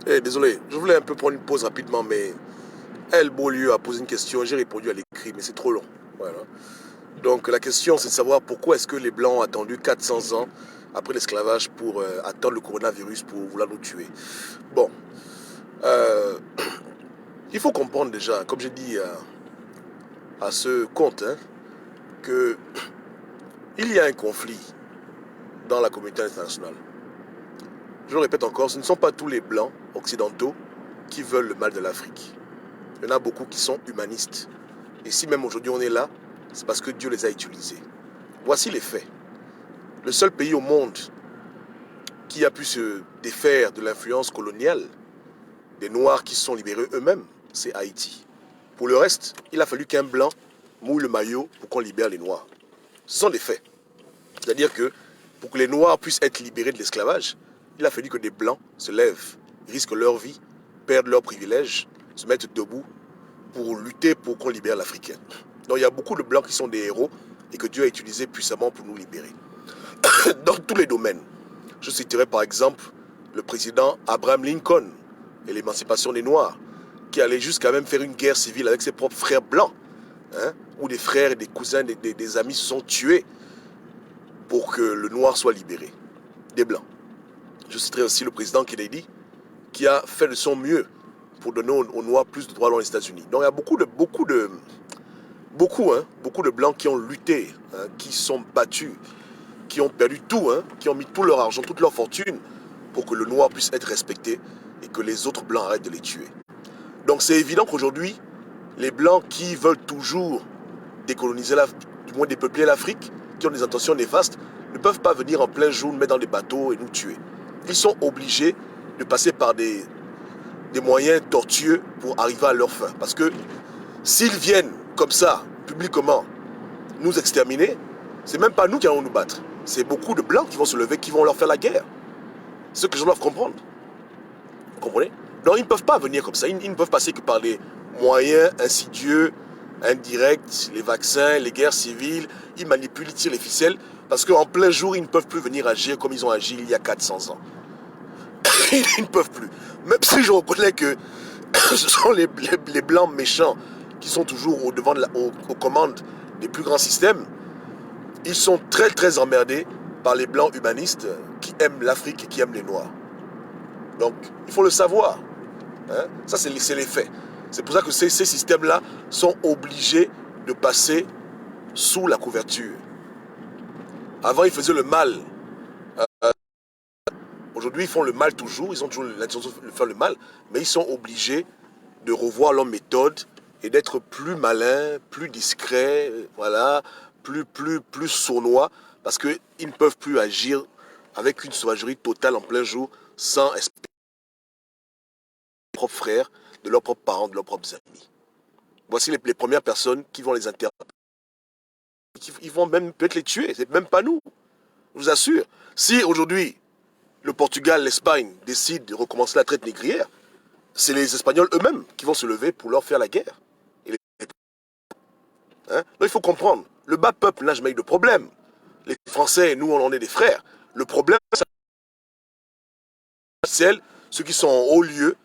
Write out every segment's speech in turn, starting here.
Désolé, je voulais un peu prendre une pause rapidement, mais El Beaulieu a posé une question, j'ai répondu à l'écrit, mais c'est trop long. Voilà. Donc la question, c'est de savoir pourquoi est-ce que les Blancs ont attendu 400 ans après l'esclavage pour attendre le coronavirus pour vouloir nous tuer. Bon, euh, il faut comprendre déjà, comme j'ai dit à ce compte, hein, que il y a un conflit dans la communauté internationale. Je le répète encore, ce ne sont pas tous les Blancs occidentaux qui veulent le mal de l'Afrique. Il y en a beaucoup qui sont humanistes. Et si même aujourd'hui on est là, c'est parce que Dieu les a utilisés. Voici les faits. Le seul pays au monde qui a pu se défaire de l'influence coloniale des Noirs qui se sont libérés eux-mêmes, c'est Haïti. Pour le reste, il a fallu qu'un Blanc mouille le maillot pour qu'on libère les Noirs. Ce sont des faits. C'est-à-dire que pour que les Noirs puissent être libérés de l'esclavage, il a fallu que des Blancs se lèvent, risquent leur vie, perdent leurs privilèges, se mettent debout pour lutter pour qu'on libère l'Africain. Donc il y a beaucoup de Blancs qui sont des héros et que Dieu a utilisés puissamment pour nous libérer. Dans tous les domaines. Je citerai par exemple le président Abraham Lincoln et l'émancipation des Noirs, qui allait jusqu'à même faire une guerre civile avec ses propres frères blancs, hein, où des frères et des cousins, des amis se sont tués pour que le noir soit libéré, des blancs. Je citerai aussi le président Kennedy, qui a fait de son mieux pour donner aux noirs plus de droits dans les États-Unis. Donc il y a beaucoup de blancs qui ont lutté, hein, qui sont battus, qui ont perdu tout, hein, qui ont mis tout leur argent, toute leur fortune pour que le noir puisse être respecté et que les autres blancs arrêtent de les tuer. Donc c'est évident qu'aujourd'hui, les blancs qui veulent toujours décoloniser, du moins dépeupler l'Afrique, qui ont des intentions néfastes, ne peuvent pas venir en plein jour nous mettre dans des bateaux et nous tuer. Ils sont obligés de passer par des moyens tortueux pour arriver à leur fin. Parce que s'ils viennent comme ça, publiquement, nous exterminer, c'est même pas nous qui allons nous battre. C'est beaucoup de blancs qui vont se lever, qui vont leur faire la guerre. C'est ce que je dois comprendre. Vous comprenez? Donc ils ne peuvent pas venir comme ça. Ils ne peuvent passer que par des moyens insidieux, indirects, les vaccins, les guerres civiles. Ils manipulent, ils tirent les ficelles. Parce qu'en plein jour, ils ne peuvent plus venir agir comme ils ont agi il y a 400 ans. Ils ne peuvent plus. Même si je reconnais que ce sont les blancs méchants qui sont toujours aux commandes des plus grands systèmes, ils sont très très emmerdés par les blancs humanistes qui aiment l'Afrique et qui aiment les noirs. Donc, il faut le savoir. Hein? Ça, c'est les faits. C'est pour ça que ces systèmes-là sont obligés de passer sous la couverture. Avant, ils faisaient le mal. Aujourd'hui, ils font le mal toujours. Ils ont toujours l'intention de faire le mal. Mais ils sont obligés de revoir leur méthode et d'être plus malins, plus discrets, voilà, plus sournois, parce qu'ils ne peuvent plus agir avec une sauvagerie totale en plein jour sans espérer de leurs propres frères, de leurs propres parents, de leurs propres amis. Voici les premières personnes qui vont les interpeller. Ils vont même peut-être les tuer, c'est même pas nous. Je vous assure. Si aujourd'hui, le Portugal, l'Espagne décident de recommencer la traite négrière, c'est les Espagnols eux-mêmes qui vont se lever pour leur faire la guerre. Hein? Donc il faut comprendre, le bas peuple n'a jamais eu de problème. Les Français, nous, on est des frères. Le problème, c'est ceux qui sont en haut lieu,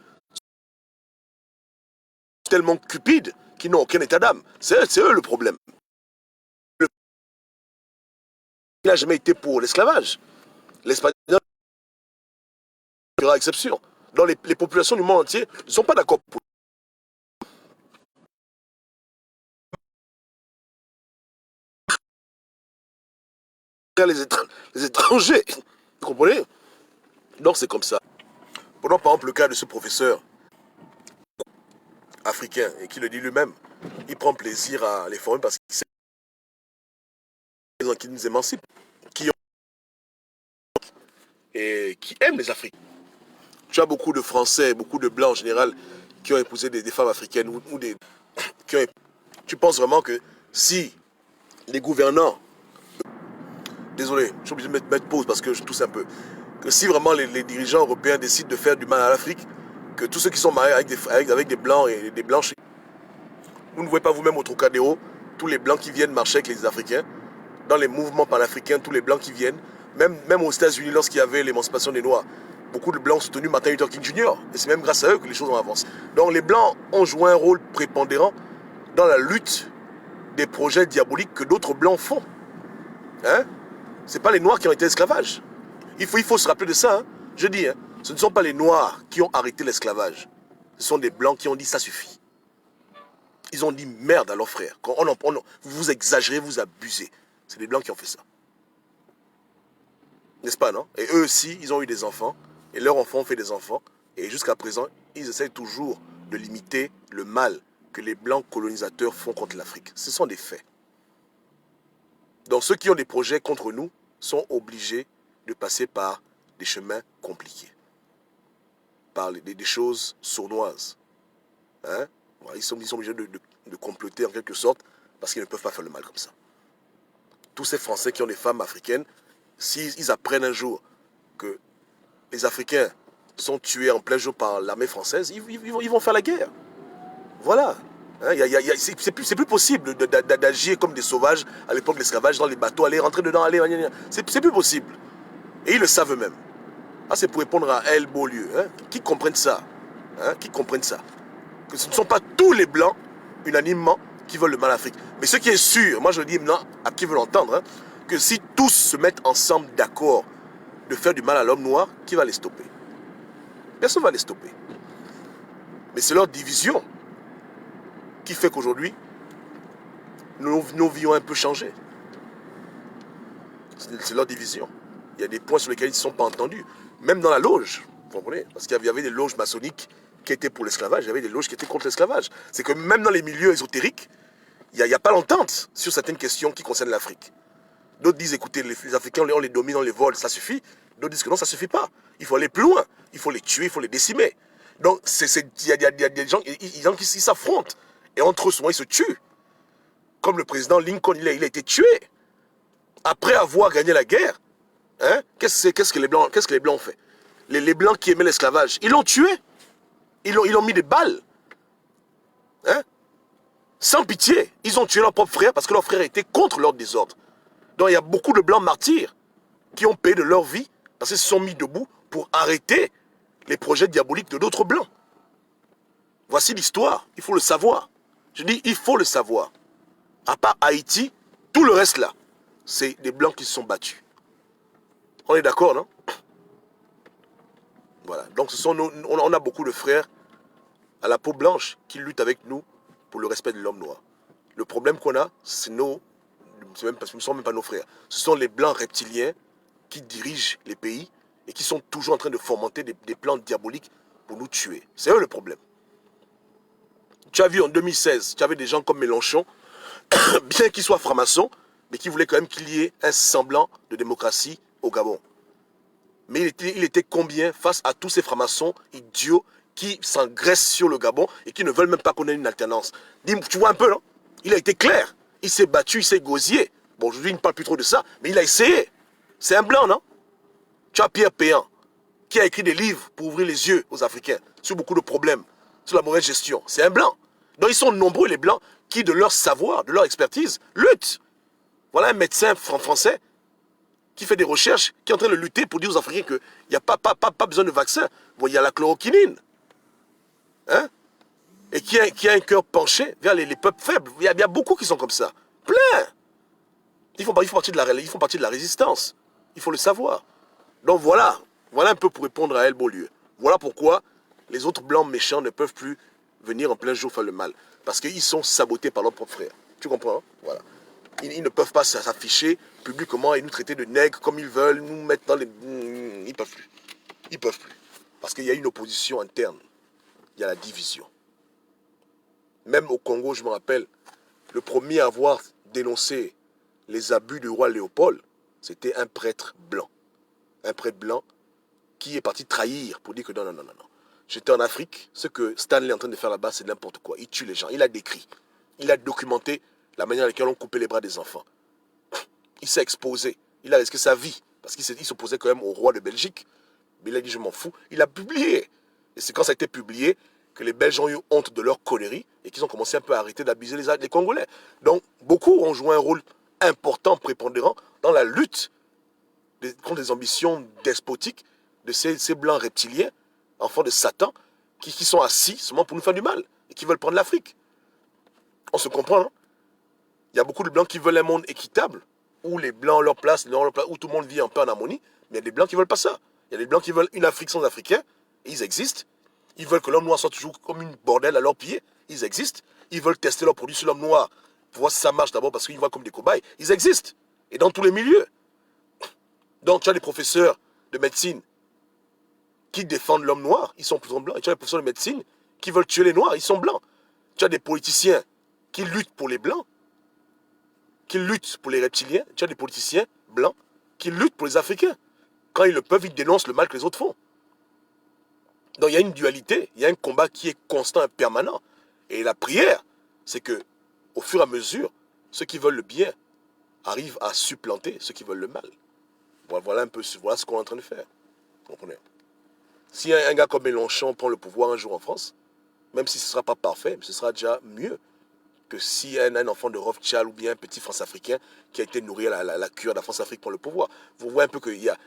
tellement cupides, qui n'ont aucun état d'âme. C'est eux le problème. Il n'a jamais été pour l'esclavage. L'espagnol fera exception. Dans les populations du monde entier ne sont pas d'accord pour les étrangers. Vous comprenez? Donc c'est comme ça. Prenons par exemple le cas de ce professeur africain, et qui le dit lui-même. Il prend plaisir à les former parce qu'il sait qu'ils nous émancipent, et qui aiment les Africains. Tu as beaucoup de Français, beaucoup de Blancs en général, qui ont épousé des femmes africaines ou des... Tu penses vraiment que si les gouvernants... Désolé, je suis obligé de mettre pause parce que je tousse un peu. Que si vraiment les dirigeants européens décident de faire du mal à l'Afrique, que tous ceux qui sont mariés avec des Blancs et des Blanches, vous ne voyez pas vous-même au Trocadéro, tous les Blancs qui viennent marcher avec les Africains, dans les mouvements panafricains, tous les Blancs qui viennent, même aux États-Unis, lorsqu'il y avait l'émancipation des Noirs, Beaucoup de Blancs ont soutenu Martin Luther King Jr. Et c'est même grâce à eux que les choses ont avancé. Donc les Blancs ont joué un rôle prépondérant dans la lutte des projets diaboliques que d'autres Blancs font. Hein? Ce n'est pas les Noirs qui ont été esclavages. Il faut se rappeler de ça. Hein? Je dis, hein, ce ne sont pas les Noirs qui ont arrêté l'esclavage. Ce sont des Blancs qui ont dit ça suffit. Ils ont dit merde à leurs frères. Vous exagérez, vous abusez. C'est les Blancs qui ont fait ça. N'est-ce pas, non? Et eux aussi, ils ont eu des enfants. Et leurs enfants ont fait des enfants. Et jusqu'à présent, ils essayent toujours de limiter le mal que les Blancs colonisateurs font contre l'Afrique. Ce sont des faits. Donc ceux qui ont des projets contre nous sont obligés de passer par des chemins compliqués. Par des choses sournoises. Hein? Voilà, ils sont obligés de comploter en quelque sorte parce qu'ils ne peuvent pas faire le mal comme ça. Tous ces Français qui ont des femmes africaines, s'ils apprennent un jour que les Africains sont tués en plein jour par l'armée française, ils vont faire la guerre. Voilà. Hein, c'est plus possible d'agir comme des sauvages à l'époque de l'esclavage dans les bateaux, aller rentrer dedans, c'est plus possible. Et ils le savent eux-mêmes. Ah, c'est pour répondre à El Beaulieu, hein, qui comprennent ça. Hein, qui comprennent ça. Que ce ne sont pas tous les Blancs, unanimement, qui veulent le mal à l'Afrique. Mais ce qui est sûr, moi je le dis maintenant à qui veut l'entendre, hein, que si tous se mettent ensemble d'accord de faire du mal à l'homme noir, qui va les stopper? Personne ne va les stopper. Mais c'est leur division qui fait qu'aujourd'hui, nos vies ont un peu changé. C'est leur division. Il y a des points sur lesquels ils ne sont pas entendus. Même dans la loge, vous comprenez? Parce qu'il y avait des loges maçonniques qui étaient pour l'esclavage, il y avait des loges qui étaient contre l'esclavage. C'est que même dans les milieux ésotériques, il n'y a pas l'entente sur certaines questions qui concernent l'Afrique. D'autres disent, écoutez, les Africains, on les domine, on les vole, ça suffit. D'autres disent que non, ça ne suffit pas. Il faut aller plus loin. Il faut les tuer, il faut les décimer. Donc, il y a des gens, qui s'affrontent. Et entre eux, souvent, ils se tuent. Comme le président Lincoln, il a été tué. Après avoir gagné la guerre, hein, qu'est-ce que les Blancs ont fait? Les Blancs qui aimaient l'esclavage, ils l'ont tué. Ils ont mis des balles. Hein? Sans pitié. Ils ont tué leur propre frère parce que leur frère était contre leur désordre. Donc il y a beaucoup de Blancs martyrs qui ont payé de leur vie parce qu'ils se sont mis debout pour arrêter les projets diaboliques de d'autres Blancs. Voici l'histoire. Il faut le savoir. Je dis, il faut le savoir. À part Haïti, tout le reste là, c'est des Blancs qui se sont battus. On est d'accord, non? Voilà. Donc on a beaucoup de frères à la peau blanche qui luttent avec nous pour le respect de l'homme noir. Le problème qu'on a, ce ne sont même pas nos frères. Ce sont les Blancs reptiliens qui dirigent les pays et qui sont toujours en train de fomenter des plans diaboliques pour nous tuer. C'est eux le problème. Tu as vu en 2016, tu avais des gens comme Mélenchon, bien qu'ils soient francs-maçons, mais qui voulaient quand même qu'il y ait un semblant de démocratie au Gabon. Mais il était combien face à tous ces francs-maçons idiots qui s'engraissent sur le Gabon et qui ne veulent même pas qu'on ait une alternance. Dis-moi, tu vois un peu, non? Il a été clair. Il s'est battu, il s'est gosié. Bon, aujourd'hui, il ne parle plus trop de ça, mais il a essayé. C'est un blanc, non? Tu as Pierre Péan, qui a écrit des livres pour ouvrir les yeux aux Africains sur beaucoup de problèmes, sur la mauvaise gestion. C'est un blanc. Donc, ils sont nombreux, les blancs, qui, de leur savoir, de leur expertise, luttent. Voilà un médecin français qui fait des recherches, qui est en train de lutter pour dire aux Africains qu'il n'y a pas besoin de vaccin. Bon, il y a la chloroquinine. Hein? Et qui a un cœur penché vers les peuples faibles. Il y a beaucoup qui sont comme ça. Plein. Ils font partie de la résistance. Il faut le savoir. Donc voilà un peu pour répondre à El Beaulieu. Voilà pourquoi les autres blancs méchants ne peuvent plus venir en plein jour faire le mal. Parce qu'ils sont sabotés par leurs propres frères. Tu comprends, hein? Voilà. Ils ne peuvent pas s'afficher publiquement et nous traiter de nègres comme ils veulent, nous mettre dans les... Ils ne peuvent plus. Ils ne peuvent plus. Parce qu'il y a une opposition interne. Il y a la division. Même au Congo, je me rappelle, le premier à avoir dénoncé les abus du roi Léopold, c'était un prêtre blanc. Un prêtre blanc qui est parti trahir pour dire que non. J'étais en Afrique, ce que Stanley est en train de faire là-bas, c'est n'importe quoi. Il tue les gens. Il a décrit. Il a documenté la manière dans laquelle on coupait les bras des enfants. Il s'est exposé. Il a risqué sa vie. Parce qu'il s'opposait quand même au roi de Belgique. Mais il a dit, je m'en fous. Il a publié. Et c'est quand ça a été publié que les Belges ont eu honte de leur connerie et qu'ils ont commencé un peu à arrêter d'abuser les Congolais. Donc, beaucoup ont joué un rôle important, prépondérant, dans la lutte contre les ambitions despotiques de ces blancs reptiliens, enfants de Satan, qui sont assis seulement pour nous faire du mal et qui veulent prendre l'Afrique. On se comprend, non? Il y a beaucoup de blancs qui veulent un monde équitable, où les blancs ont leur place, où tout le monde vit en paix, en harmonie, mais il y a des blancs qui ne veulent pas ça. Il y a des blancs qui veulent une Afrique sans Africains, et ils existent. Ils veulent que l'homme noir soit toujours comme une bordelle à leurs pieds, ils existent. Ils veulent tester leurs produits sur l'homme noir, pour voir si ça marche d'abord, parce qu'ils voient comme des cobayes. Ils existent, et dans tous les milieux. Donc tu as des professeurs de médecine qui défendent l'homme noir, ils sont plutôt blancs, et tu as des professeurs de médecine qui veulent tuer les noirs, ils sont blancs. Tu as des politiciens qui luttent pour les blancs, qui luttent pour les reptiliens, tu as des politiciens blancs qui luttent pour les Africains. Quand ils le peuvent, ils dénoncent le mal que les autres font. Donc il y a une dualité, il y a un combat qui est constant et permanent. Et la prière, c'est que, au fur et à mesure, ceux qui veulent le bien arrivent à supplanter ceux qui veulent le mal. Voilà un peu, voilà ce qu'on est en train de faire. Vous comprenez? Si un gars comme Mélenchon prend le pouvoir un jour en France, même si ce ne sera pas parfait, ce sera déjà mieux que si un enfant de Rothschild ou bien un petit France-Africain qui a été nourri à la cure de la France-Afrique prend le pouvoir. Vous voyez un peu qu'il y a,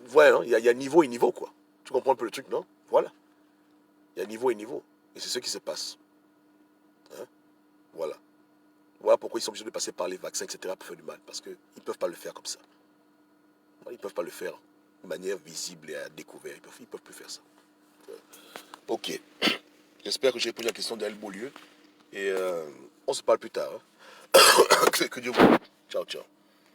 voilà, non, il y a niveau et niveau, quoi. Tu comprends un peu le truc, non? Voilà. Il y a niveau et niveau. Et c'est ce qui se passe. Hein? Voilà. Voilà pourquoi ils sont obligés de passer par les vaccins, etc. pour faire du mal. Parce qu'ils ne peuvent pas le faire comme ça. Ils ne peuvent pas le faire de manière visible et à découvert. Ils ne peuvent plus faire ça. Ok. J'espère que j'ai répondu à la question d'El Beaulieu. Et on se parle plus tard. Hein. Que Dieu vous. Ciao, ciao.